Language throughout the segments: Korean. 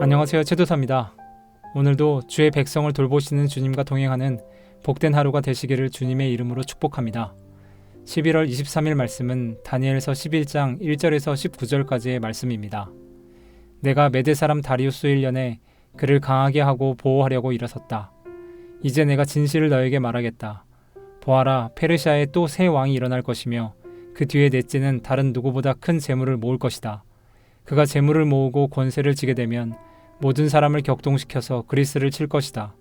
안녕하세요, 최도사입니다. 오늘도 주의 백성을 돌보시는 주님과 동행하는 복된 하루가 되시기를 주님의 이름으로 축복합니다. 11월 23일 말씀은 다니엘서 11장 1절에서 19절까지의 말씀입니다. 내가 메대 사람 다리우스 1년에 그를 강하게 하고 보호하려고 일어섰다. 이제 내가 진실을 너에게 말하겠다. 보아라, 페르시아에 또 새 왕이 일어날 것이며 그 뒤에 넷째는 다른 누구보다 큰 재물을 모을 것이다. 그가 재물을 모으고 권세를 지게 되면 모든 사람을 격동시켜서 그리스를 칠 것이다.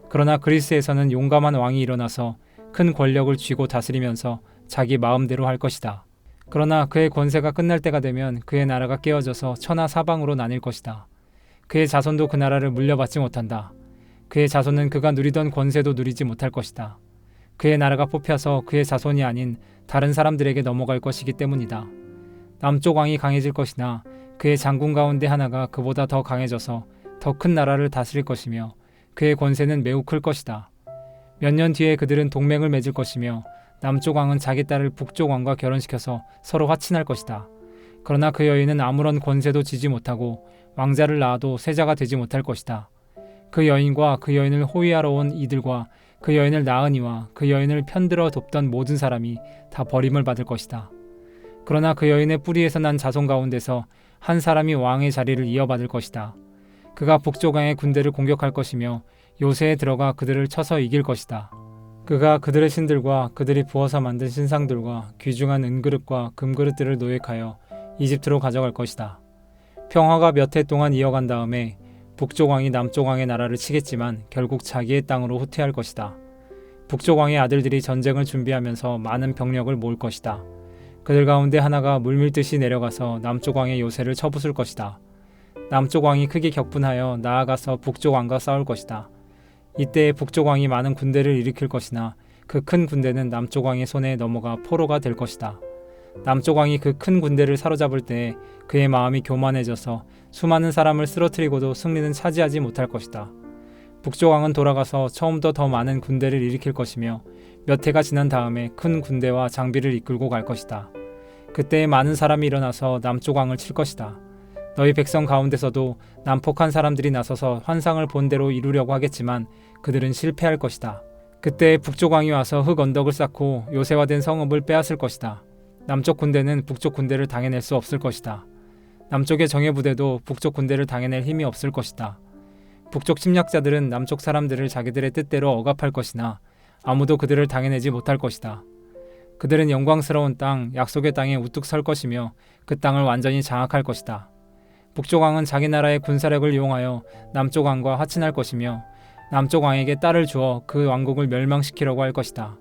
그러나 그리스에서는 용감한 왕이 일어나서 큰 권력을 쥐고 다스리면서 자기 마음대로 할 것이다. 그러나 그의 권세가 끝날 때가 되면 그의 나라가 깨어져서 천하 사방으로 나뉠 것이다. 그의 자손도 그 나라를 물려받지 못한다. 그의 자손은 그가 누리던 권세도 누리지 못할 것이다. 그의 나라가 뽑혀서 그의 자손이 아닌 다른 사람들에게 넘어갈 것이기 때문이다. 남쪽 왕이 강해질 것이나 그의 장군 가운데 하나가 그보다 더 강해져서 더 큰 나라를 다스릴 것이며 그의 권세는 매우 클 것이다. 몇 년 뒤에 그들은 동맹을 맺을 것이며 남쪽 왕은 자기 딸을 북쪽 왕과 결혼시켜서 서로 화친할 것이다. 그러나 그 여인은 아무런 권세도 지지 못하고 왕자를 낳아도 세자가 되지 못할 것이다. 그 여인과 그 여인을 호위하러 온 이들과 그 여인을 낳은 이와 그 여인을 편들어 돕던 모든 사람이 다 버림을 받을 것이다. 그러나 그 여인의 뿌리에서 난 자손 가운데서 한 사람이 왕의 자리를 이어받을 것이다. 그가 북쪽 왕의 군대를 공격할 것이며 요새에 들어가 그들을 쳐서 이길 것이다. 그가 그들의 신들과 그들이 부어서 만든 신상들과 귀중한 은그릇과 금그릇들을 노획하여 이집트로 가져갈 것이다. 평화가 몇 해 동안 이어간 다음에 북쪽 왕이 남쪽 왕의 나라를 치겠지만 결국 자기의 땅으로 후퇴할 것이다. 북쪽 왕의 아들들이 전쟁을 준비하면서 많은 병력을 모을 것이다. 그들 가운데 하나가 물밀듯이 내려가서 남쪽 왕의 요새를 쳐부술 것이다. 남쪽 왕이 크게 격분하여 나아가서 북쪽 왕과 싸울 것이다. 이때 북쪽 왕이 많은 군대를 일으킬 것이나 그 큰 군대는 남쪽 왕의 손에 넘어가 포로가 될 것이다. 남쪽 왕이 그 큰 군대를 사로잡을 때 그의 마음이 교만해져서 수많은 사람을 쓰러뜨리고도 승리는 차지하지 못할 것이다. 북쪽 왕은 돌아가서 처음부터 더 많은 군대를 일으킬 것이며 몇 해가 지난 다음에 큰 군대와 장비를 이끌고 갈 것이다. 그때 많은 사람이 일어나서 남쪽 왕을 칠 것이다. 너희 백성 가운데서도 난폭한 사람들이 나서서 환상을 본대로 이루려고 하겠지만 그들은 실패할 것이다. 그때 북쪽 왕이 와서 흙 언덕을 쌓고 요새화된 성읍을 빼앗을 것이다. 남쪽 군대는 북쪽 군대를 당해낼 수 없을 것이다. 남쪽의 정예부대도 북쪽 군대를 당해낼 힘이 없을 것이다. 북쪽 침략자들은 남쪽 사람들을 자기들의 뜻대로 억압할 것이나 아무도 그들을 당해내지 못할 것이다. 그들은 영광스러운 땅, 약속의 땅에 우뚝 설 것이며 그 땅을 완전히 장악할 것이다. 북쪽 왕은 자기 나라의 군사력을 이용하여 남쪽 왕과 화친할 것이며 남쪽 왕에게 딸을 주어 그 왕국을 멸망시키려고 할 것이다.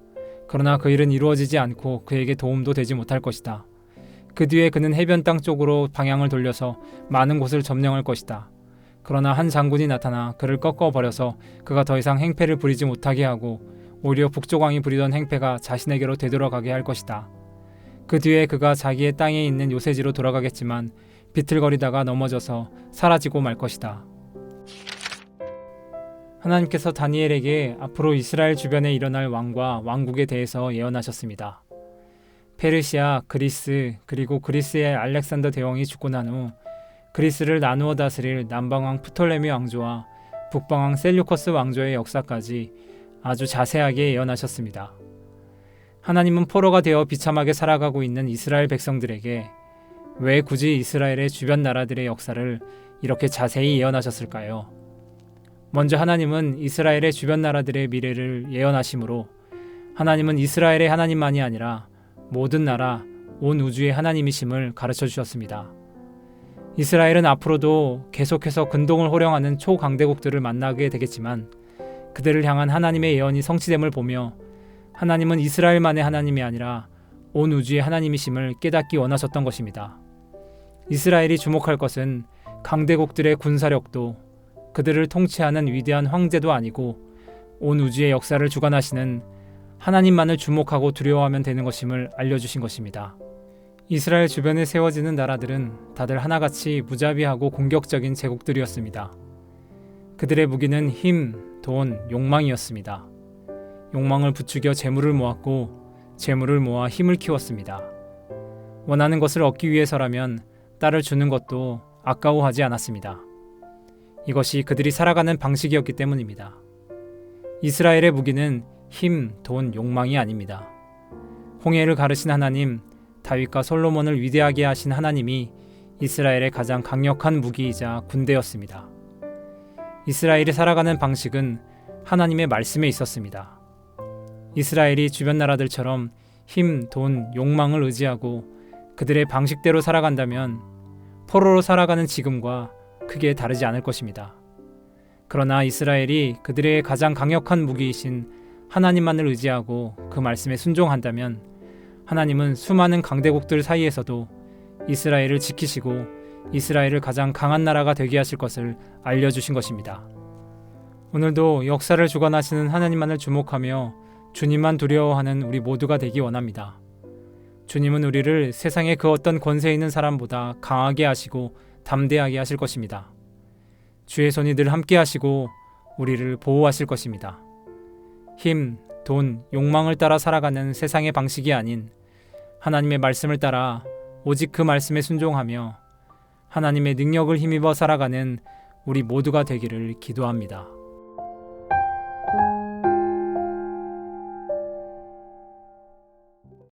그러나 그 일은 이루어지지 않고 그에게 도움도 되지 못할 것이다. 그 뒤에 그는 해변 땅 쪽으로 방향을 돌려서 많은 곳을 점령할 것이다. 그러나 한 장군이 나타나 그를 꺾어버려서 그가 더 이상 행패를 부리지 못하게 하고 오히려 북쪽 왕이 부리던 행패가 자신에게로 되돌아가게 할 것이다. 그 뒤에 그가 자기의 땅에 있는 요새지로 돌아가겠지만 비틀거리다가 넘어져서 사라지고 말 것이다. 하나님께서 다니엘에게 앞으로 이스라엘 주변에 일어날 왕과 왕국에 대해서 예언하셨습니다. 페르시아, 그리스, 그리고 그리스의 알렉산더 대왕이 죽고 난 후 그리스를 나누어 다스릴 남방왕 프톨레미 왕조와 북방왕 셀류커스 왕조의 역사까지 아주 자세하게 예언하셨습니다. 하나님은 포로가 되어 비참하게 살아가고 있는 이스라엘 백성들에게 왜 굳이 이스라엘의 주변 나라들의 역사를 이렇게 자세히 예언하셨을까요? 먼저 하나님은 이스라엘의 주변 나라들의 미래를 예언하시므로 하나님은 이스라엘의 하나님만이 아니라 모든 나라, 온 우주의 하나님이심을 가르쳐 주셨습니다. 이스라엘은 앞으로도 계속해서 근동을 호령하는 초강대국들을 만나게 되겠지만 그들을 향한 하나님의 예언이 성취됨을 보며 하나님은 이스라엘만의 하나님이 아니라 온 우주의 하나님이심을 깨닫기 원하셨던 것입니다. 이스라엘이 주목할 것은 강대국들의 군사력도 그들을 통치하는 위대한 황제도 아니고 온 우주의 역사를 주관하시는 하나님만을 주목하고 두려워하면 되는 것임을 알려주신 것입니다. 이스라엘 주변에 세워지는 나라들은 다들 하나같이 무자비하고 공격적인 제국들이었습니다. 그들의 무기는 힘, 돈, 욕망이었습니다. 욕망을 부추겨 재물을 모았고 재물을 모아 힘을 키웠습니다. 원하는 것을 얻기 위해서라면 딸을 주는 것도 아까워하지 않았습니다. 이것이 그들이 살아가는 방식이었기 때문입니다. 이스라엘의 무기는 힘, 돈, 욕망이 아닙니다. 홍해를 가르신 하나님, 다윗과 솔로몬을 위대하게 하신 하나님이 이스라엘의 가장 강력한 무기이자 군대였습니다. 이스라엘이 살아가는 방식은 하나님의 말씀에 있었습니다. 이스라엘이 주변 나라들처럼 힘, 돈, 욕망을 의지하고 그들의 방식대로 살아간다면 포로로 살아가는 지금과 크게 다르지 않을 것입니다. 그러나 이스라엘이 그들의 가장 강력한 무기이신 하나님만을 의지하고 그 말씀에 순종한다면 하나님은 수많은 강대국들 사이에서도 이스라엘을 지키시고 이스라엘을 가장 강한 나라가 되게 하실 것을 알려주신 것입니다. 오늘도 역사를 주관하시는 하나님만을 주목하며 주님만 두려워하는 우리 모두가 되기 원합니다. 주님은 우리를 세상의 그 어떤 권세 있는 사람보다 강하게 하시고 담대하게 하실 것입니다. 주의 손이 늘 함께 하시고 우리를 보호하실 것입니다. 힘, 돈, 욕망을 따라 살아가는 세상의 방식이 아닌 하나님의 말씀을 따라 오직 그 말씀에 순종하며 하나님의 능력을 힘입어 살아가는 우리 모두가 되기를 기도합니다.